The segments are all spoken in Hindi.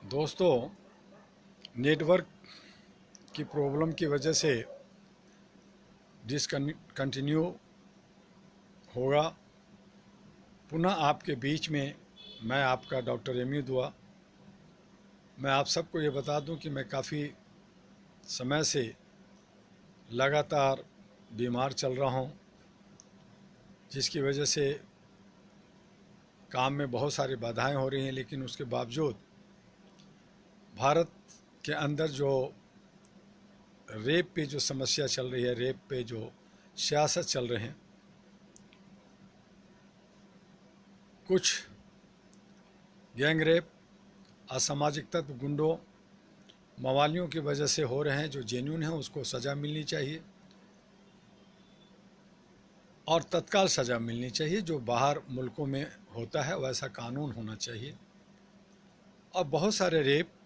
दोस्तों, नेटवर्क की प्रॉब्लम की वजह से डिसकंटिन्यू होगा। पुनः आपके बीच में मैं आपका डॉक्टर एमी दुआ। मैं आप सबको ये बता दूं कि मैं काफ़ी समय से लगातार बीमार चल रहा हूं, जिसकी वजह से काम में बहुत सारी बाधाएं हो रही हैं। लेकिन उसके बावजूद भारत के अंदर जो रेप पे जो समस्या चल रही है, रेप पे जो सियासत चल रहे हैं, कुछ गैंग रेप, असामाजिक तत्व, गुंडों, मवालियों की वजह से हो रहे हैं। जो जेन्युइन हैं उसको सज़ा मिलनी चाहिए और तत्काल सज़ा मिलनी चाहिए। जो बाहर मुल्कों में होता है वैसा कानून होना चाहिए। और बहुत सारे रेप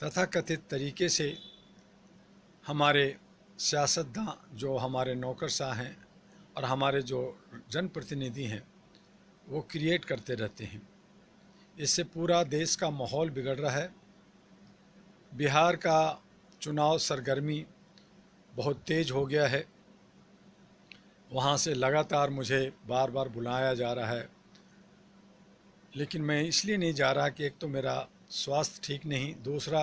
तथाकथित तरीके से हमारे सियासतदान, जो हमारे नौकरशाह हैं और हमारे जो जनप्रतिनिधि हैं, वो क्रिएट करते रहते हैं। इससे पूरा देश का माहौल बिगड़ रहा है। बिहार का चुनाव सरगर्मी बहुत तेज़ हो गया है। वहाँ से लगातार मुझे बार बार बुलाया जा रहा है, लेकिन मैं इसलिए नहीं जा रहा कि एक तो मेरा स्वास्थ्य ठीक नहीं, दूसरा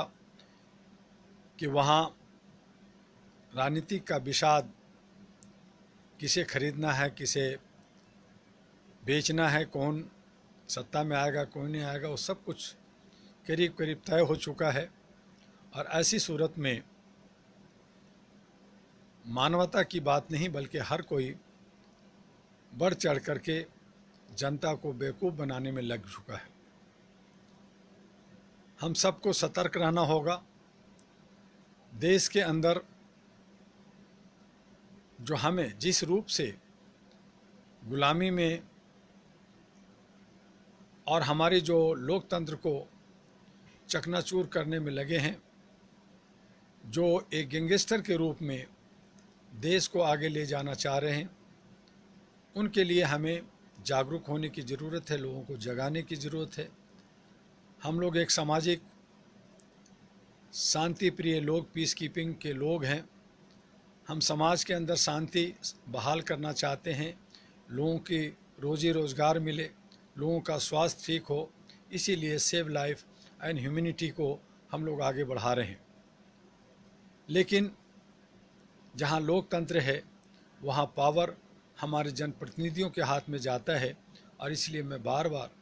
कि वहाँ राजनीति का विषाद, किसे खरीदना है, किसे बेचना है, कौन सत्ता में आएगा, कौन नहीं आएगा, वो सब कुछ करीब करीब तय हो चुका है। और ऐसी सूरत में मानवता की बात नहीं बल्कि हर कोई बढ़ चढ़ करके जनता को बेवकूफ़ बनाने में लग चुका है। हम सबको सतर्क रहना होगा। देश के अंदर जो हमें जिस रूप से गुलामी में और हमारी जो लोकतंत्र को चकनाचूर करने में लगे हैं, जो एक गैंगस्टर के रूप में देश को आगे ले जाना चाह रहे हैं, उनके लिए हमें जागरूक होने की ज़रूरत है, लोगों को जगाने की ज़रूरत है। हम लोग एक सामाजिक शांति प्रिय लोग, पीस कीपिंग के लोग हैं। हम समाज के अंदर शांति बहाल करना चाहते हैं, लोगों की रोज़ी रोज़गार मिले, लोगों का स्वास्थ्य ठीक हो। इसीलिए सेव लाइफ एंड ह्यूमैनिटी को हम लोग आगे बढ़ा रहे हैं। लेकिन जहाँ लोकतंत्र है वहाँ पावर हमारे जनप्रतिनिधियों के हाथ में जाता है। और इसलिए मैं बार बार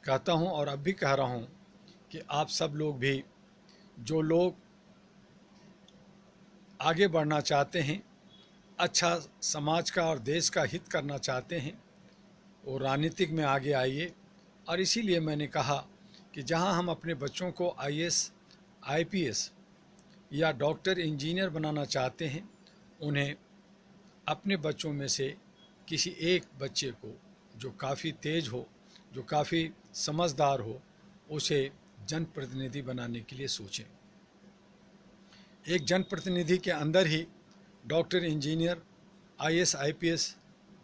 कहता हूँ और अब भी कह रहा हूँ कि आप सब लोग भी, जो लोग आगे बढ़ना चाहते हैं, अच्छा समाज का और देश का हित करना चाहते हैं, वो राजनीतिक में आगे आइए। और इसीलिए मैंने कहा कि जहां हम अपने बच्चों को आईएएस, आईपीएस या डॉक्टर, इंजीनियर बनाना चाहते हैं, उन्हें अपने बच्चों में से किसी एक बच्चे को जो काफ़ी तेज़ हो, जो काफ़ी समझदार हो, उसे जनप्रतिनिधि बनाने के लिए सोचें। एक जनप्रतिनिधि के अंदर ही डॉक्टर, इंजीनियर, आईएएस, आईपीएस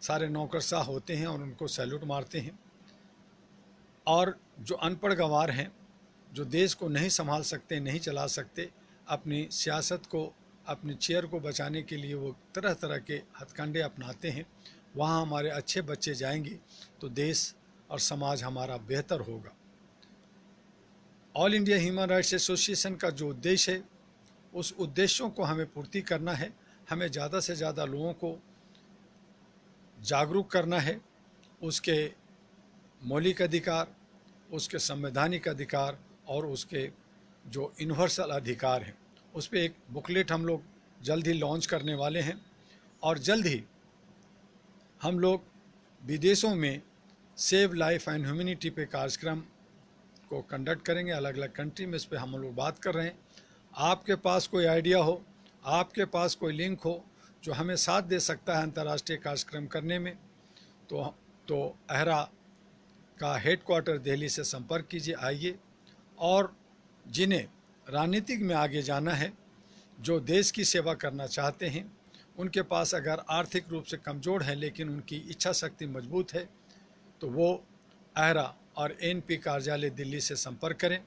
सारे नौकरशाह होते हैं और उनको सैल्यूट मारते हैं। और जो अनपढ़ गंवार हैं, जो देश को नहीं संभाल सकते, नहीं चला सकते, अपनी सियासत को, अपनी चेयर को बचाने के लिए वो तरह तरह के हथकंडे अपनाते हैं, वहाँ हमारे अच्छे बच्चे जाएंगे तो देश और समाज हमारा बेहतर होगा। All India human rights association का जो उद्देश्य है, उस उद्देश्यों को हमें पूर्ति करना है। हमें ज़्यादा से ज़्यादा लोगों को जागरूक करना है, उसके मौलिक अधिकार, उसके संवैधानिक अधिकार और उसके जो यूनिवर्सल अधिकार हैं, उस पर एक बुकलेट हम लोग जल्द ही लॉन्च करने वाले हैं। और जल्द ही हम लोग विदेशों में सेव लाइफ एंड ह्यूमैनिटी पे कार्यक्रम को कंडक्ट करेंगे, अलग अलग कंट्री में। इस पर हम लोग बात कर रहे हैं। आपके पास कोई आइडिया हो, आपके पास कोई लिंक हो जो हमें साथ दे सकता है अंतर्राष्ट्रीय कार्यक्रम करने में, तो अहरा का हेडक्वार्टर दिल्ली से संपर्क कीजिए, आइए। और जिन्हें राजनीतिक में आगे जाना है, जो देश की सेवा करना चाहते हैं, उनके पास अगर आर्थिक रूप से कमज़ोर है लेकिन उनकी इच्छा शक्ति मजबूत है, तो वो अहरा और एनपी कार्यालय दिल्ली से संपर्क करें।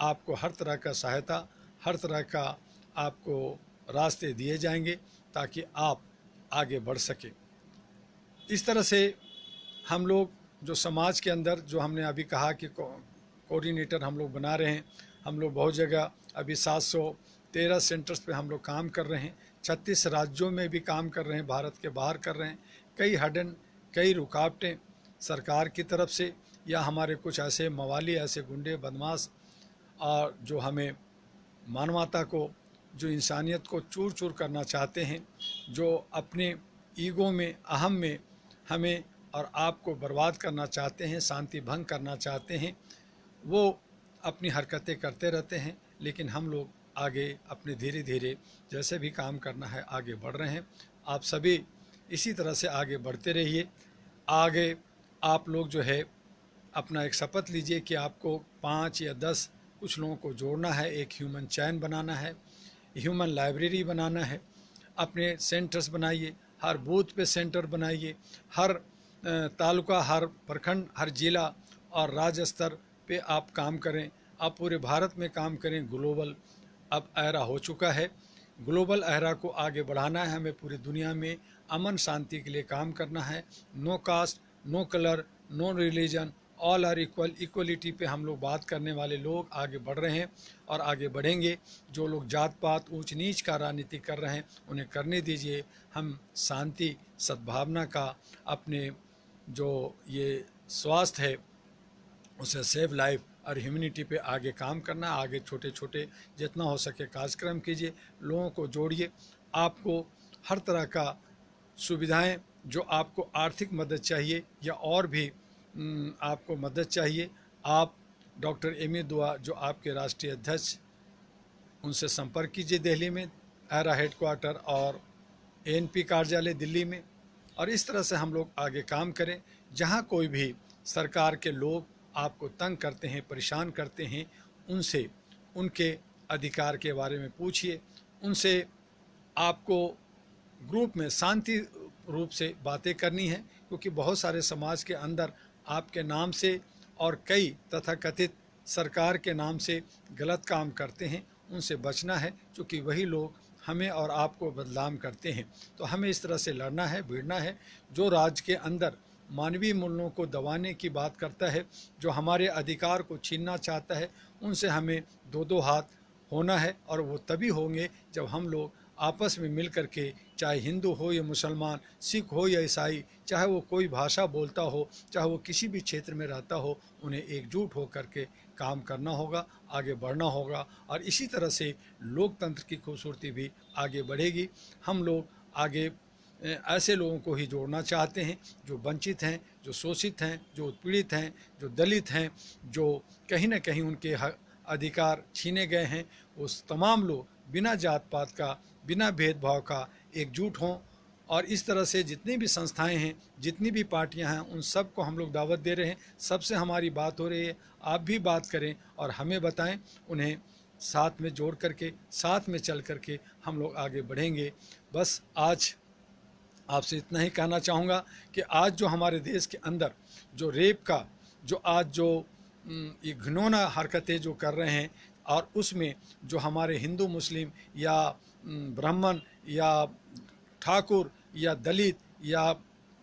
आपको हर तरह का सहायता, हर तरह का आपको रास्ते दिए जाएंगे ताकि आप आगे बढ़ सकें। इस तरह से हम लोग जो समाज के अंदर, जो हमने अभी कहा कि कोऑर्डिनेटर हम लोग बना रहे हैं, हम लोग बहुत जगह अभी 713 सेंटर्स पे हम लोग काम कर रहे हैं। 36 राज्यों में भी काम कर रहे हैं, भारत के बाहर कर रहे हैं। कई रुकावटें सरकार की तरफ से या हमारे कुछ ऐसे मवाली, ऐसे गुंडे बदमाश और जो हमें मानवता को, जो इंसानियत को चूर चूर करना चाहते हैं, जो अपने ईगो में, अहम में हमें और आपको बर्बाद करना चाहते हैं, शांति भंग करना चाहते हैं, वो अपनी हरकतें करते रहते हैं। लेकिन हम लोग आगे अपने धीरे धीरे जैसे भी काम करना है आगे बढ़ रहे हैं। आप सभी इसी तरह से आगे बढ़ते रहिए। आगे आप लोग जो है अपना एक शपथ लीजिए कि आपको 5 या 10 कुछ लोगों को जोड़ना है, एक ह्यूमन चैन बनाना है, ह्यूमन लाइब्रेरी बनाना है। अपने सेंटर्स बनाइए, हर बूथ पे सेंटर बनाइए, हर तालुका, हर प्रखंड, हर जिला और राज्य स्तर पे आप काम करें। आप पूरे भारत में काम करें। ग्लोबल अब एरा हो चुका है, ग्लोबल एरा को आगे बढ़ाना है। हमें पूरी दुनिया में अमन शांति के लिए काम करना है। No caste, no colour, no religion, all are equal, equality पे हम लोग बात करने वाले लोग आगे बढ़ रहे हैं और आगे बढ़ेंगे। जो लोग जात पात, ऊंच नीच का राजनीति कर रहे हैं उन्हें करने दीजिए। हम शांति, सद्भावना का, अपने जो ये स्वास्थ्य है उसे सेव लाइफ और ह्यूमनिटी पे आगे काम करना। आगे छोटे छोटे जितना हो सके कार्यक्रम कीजिए, लोगों को जोड़िए। आपको हर तरह का सुविधाएं, जो आपको आर्थिक मदद चाहिए या और भी आपको मदद चाहिए, आप डॉक्टर एमी दुआ जो आपके राष्ट्रीय अध्यक्ष, उनसे संपर्क कीजिए दिल्ली में एरा हेडक्वार्टर और एनपी कार्यालय दिल्ली में। और इस तरह से हम लोग आगे काम करें। जहां कोई भी सरकार के लोग आपको तंग करते हैं, परेशान करते हैं, उनसे उनके अधिकार के बारे में पूछिए। उनसे आपको ग्रुप में शांति रूप से बातें करनी है, क्योंकि बहुत सारे समाज के अंदर आपके नाम से और कई तथाकथित सरकार के नाम से गलत काम करते हैं। उनसे बचना है, क्योंकि वही लोग हमें और आपको बदनाम करते हैं। तो हमें इस तरह से लड़ना है, भिड़ना है। जो राज्य के अंदर मानवीय मूल्यों को दबाने की बात करता है, जो हमारे अधिकार को छीनना चाहता है, उनसे हमें दो दो हाथ होना है। और वो तभी होंगे जब हम लोग आपस में मिल कर के, चाहे हिंदू हो या मुसलमान, सिख हो या ईसाई, चाहे वो कोई भाषा बोलता हो, चाहे वो किसी भी क्षेत्र में रहता हो, उन्हें एकजुट हो कर के काम करना होगा, आगे बढ़ना होगा। और इसी तरह से लोकतंत्र की खूबसूरती भी आगे बढ़ेगी। हम लोग आगे ऐसे लोगों को ही जोड़ना चाहते हैं जो वंचित हैं, जो शोषित हैं, जो उत्पीड़ित हैं, जो दलित हैं, जो कहीं ना कहीं उनके अधिकार छीने गए हैं। उस तमाम लोग बिना जात पात का, बिना भेदभाव का एकजुट हों। और इस तरह से जितनी भी संस्थाएं हैं, जितनी भी पार्टियां हैं, उन सब को हम लोग दावत दे रहे हैं। सबसे हमारी बात हो रही है, आप भी बात करें और हमें बताएं। उन्हें साथ में जोड़ करके, साथ में चल करके हम लोग आगे बढ़ेंगे। बस आज आपसे इतना ही कहना चाहूँगा कि आज जो हमारे देश के अंदर जो रेप का, जो आज जो ये घिनौना हरकतें जो कर रहे हैं, और उसमें जो हमारे हिंदू मुस्लिम या ब्राह्मण या ठाकुर या दलित या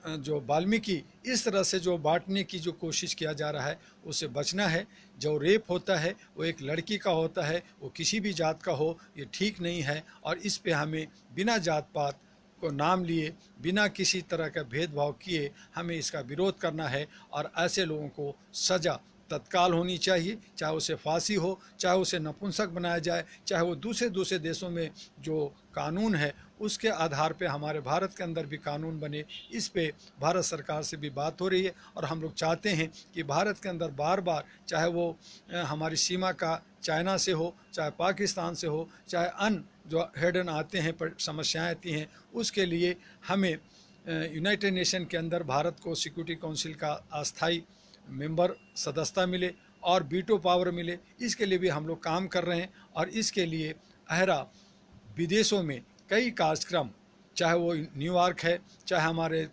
जो वाल्मीकि, इस तरह से जो बांटने की जो कोशिश किया जा रहा है, उससे बचना है। जो रेप होता है वो एक लड़की का होता है, वो किसी भी जात का हो, ये ठीक नहीं है। और इस पे हमें बिना जात पात को नाम लिए, बिना किसी तरह का भेदभाव किए हमें इसका विरोध करना है। और ऐसे लोगों को सज़ा तत्काल होनी चाहिए, चाहे उसे फांसी हो, चाहे उसे नपुंसक बनाया जाए, चाहे वो दूसरे देशों में जो कानून है उसके आधार पे हमारे भारत के अंदर भी कानून बने। इस पे भारत सरकार से भी बात हो रही है। और हम लोग चाहते हैं कि भारत के अंदर बार बार, चाहे वो हमारी सीमा का चाइना से हो, चाहे पाकिस्तान से हो, चाहे अन्य जो हेडन आते हैं, समस्याएं आती हैं, उसके लिए हमें यूनाइटेड नेशन के अंदर भारत को सिक्योरिटी काउंसिल का अस्थायी मेंबर सदस्यता मिले और वीटो पावर मिले। इसके लिए भी हम लोग काम कर रहे हैं। और इसके लिए अहरा विदेशों में कई कार्यक्रम चाहे वो न्यूयॉर्क है, चाहे हमारे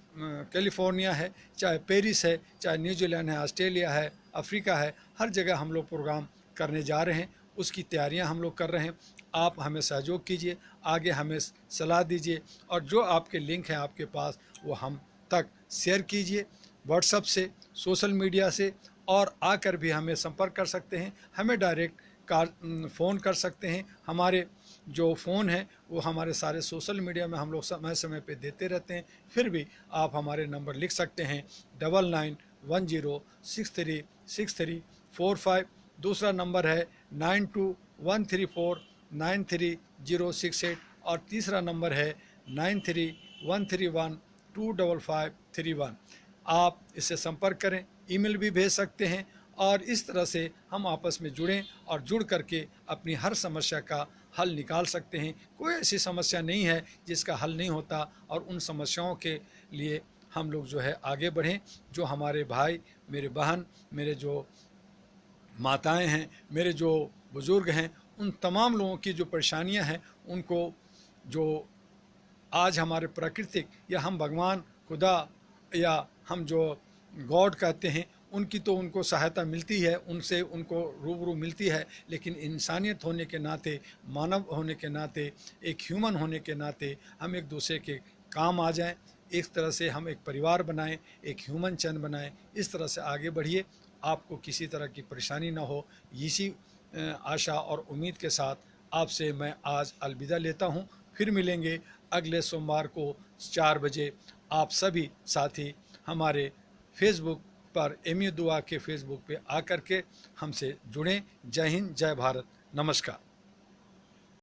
कैलिफोर्निया है, चाहे पेरिस है, चाहे न्यूजीलैंड है, ऑस्ट्रेलिया है, अफ्रीका है, हर जगह हम लोग प्रोग्राम करने जा रहे हैं। उसकी तैयारियां हम लोग कर रहे हैं। आप हमें सहयोग कीजिए, आगे हमें सलाह दीजिए, और जो आपके लिंक हैं आपके पास वो हम तक शेयर कीजिए, व्हाट्सएप से, सोशल मीडिया से, और आकर भी हमें संपर्क कर सकते हैं। हमें डायरेक्ट फ़ोन कर सकते हैं। हमारे जो फ़ोन है वो हमारे सारे सोशल मीडिया में हम लोग समय समय पे देते रहते हैं। फिर भी आप हमारे नंबर लिख सकते हैं 9910636345। दूसरा नंबर है 9213493068, और तीसरा नंबर है 9313125531। आप इससे संपर्क करें, ईमेल भी भेज सकते हैं, और इस तरह से हम आपस में जुड़ें और जुड़ करके अपनी हर समस्या का हल निकाल सकते हैं। कोई ऐसी समस्या नहीं है जिसका हल नहीं होता, और उन समस्याओं के लिए हम लोग जो है आगे बढ़ें। जो हमारे भाई, मेरे बहन, मेरे जो माताएं हैं, मेरे जो बुज़ुर्ग हैं, उन तमाम लोगों की जो परेशानियां हैं, उनको जो आज हमारे प्राकृतिक, या हम भगवान, खुदा, या हम जो गॉड कहते हैं, उनकी तो उनको सहायता मिलती है, उनसे उनको रूबरू मिलती है, लेकिन इंसानियत होने के नाते, मानव होने के नाते, एक ह्यूमन होने के नाते हम एक दूसरे के काम आ जाएं। इस तरह से हम एक परिवार बनाएं, एक ह्यूमन चैन बनाएं। इस तरह से आगे बढ़िए, आपको किसी तरह की परेशानी ना हो। इसी आशा और उम्मीद के साथ आपसे मैं आज अलविदा लेता हूं। फिर मिलेंगे अगले सोमवार को 4 बजे। आप सभी साथी हमारे फेसबुक पर एमयू दुआ के फेसबुक पे आकर के हमसे जुड़ें। जय हिंद, जय भारत, नमस्कार।